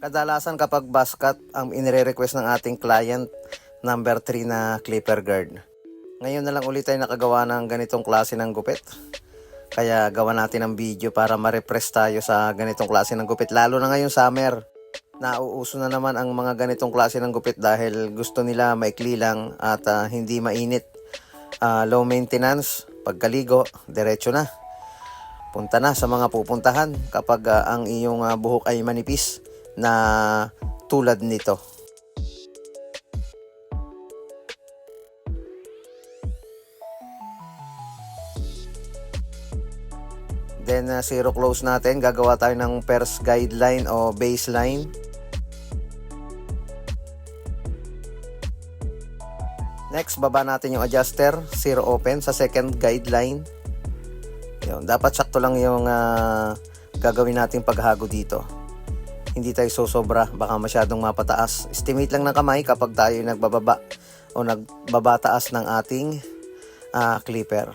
Kadalasan kapag buzz cut ang inire-request ng ating client, number 3 na clipper guard. Ngayon na lang ulit tayo nakagawa ng ganitong klase ng gupit. Kaya gawa natin ang video para ma-refresh tayo sa ganitong klase ng gupit. Lalo na ngayong summer. Nauuso na naman ang mga ganitong klase ng gupit dahil gusto nila maikli lang at hindi mainit. Low maintenance, pagkaligo, diretso na. Punta na sa mga pupuntahan kapag ang iyong buhok ay manipis na tulad nito. Then zero close natin, gagawa tayo ng first guideline o baseline. Next, baba natin yung adjuster, zero open sa second guideline. Yun, dapat sakto lang yung gagawin nating paghago dito. Hindi tayo sosobra, baka masyadong mapataas. Estimate lang ng kamay kapag tayo nagbababa o nagbabataas ng ating clipper.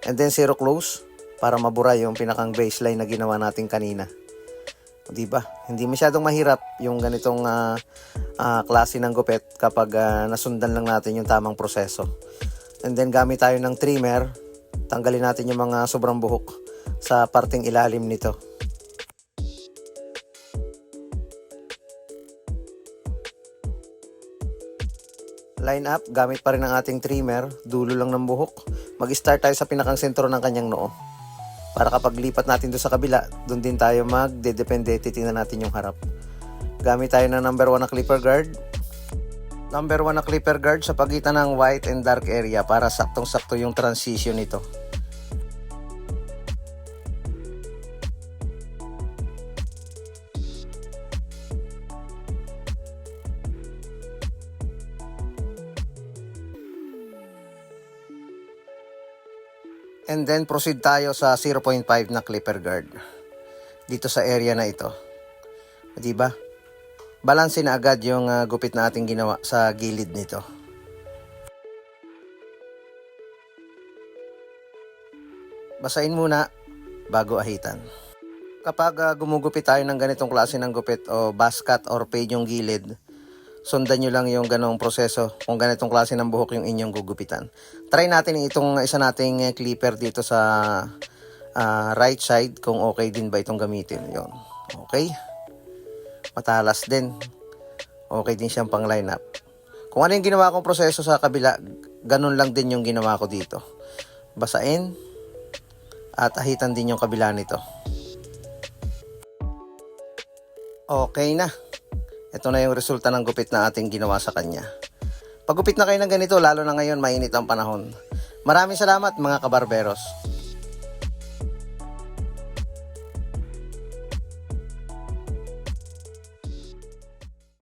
And then zero close para mabura yung pinakang baseline na ginawa natin kanina. Diba? Hindi masyadong mahirap yung ganitong klase ng gupit kapag nasundan lang natin yung tamang proseso. And then gamit tayo ng trimmer, tanggalin natin yung mga sobrang buhok sa parting ilalim nito. Line up, gamit pa rin ang ating trimmer, dulo lang ng buhok. Mag-start tayo sa pinakang sentro ng kanyang noo. Para kapag lipat natin doon sa kabila, doon din tayo magdedepende, titingnan natin yung harap. Gamit tayo ng number 1 na clipper guard. Number 1 na clipper guard sa pagitan ng white and dark area para saktong-sakto yung transition nito. And then proceed tayo sa 0.5 na clipper guard dito sa area na ito. Diba? Balansin na agad yung gupit na ating ginawa sa gilid nito. Basahin muna bago ahitan. Kapag gumugupit tayo ng ganitong klase ng gupit o buzz cut or fade yung gilid, sundan nyo lang yung ganong proseso kung ganitong klase ng buhok yung inyong gugupitan. Try natin itong isa nating clipper dito sa right side kung okay din ba itong gamitin. Yun. Okay. Matalas din. Okay din siyang pang line up. Kung ano yung ginawa kong proseso sa kabila, ganun lang din yung ginawa ko dito. Basain at ahitan din yung kabila nito. Okay na. Ito na yung resulta ng gupit na ating ginawa sa kanya. Pagupit na kayo ng ganito, lalo na ngayon mainit ang panahon. Maraming salamat mga kabarberos.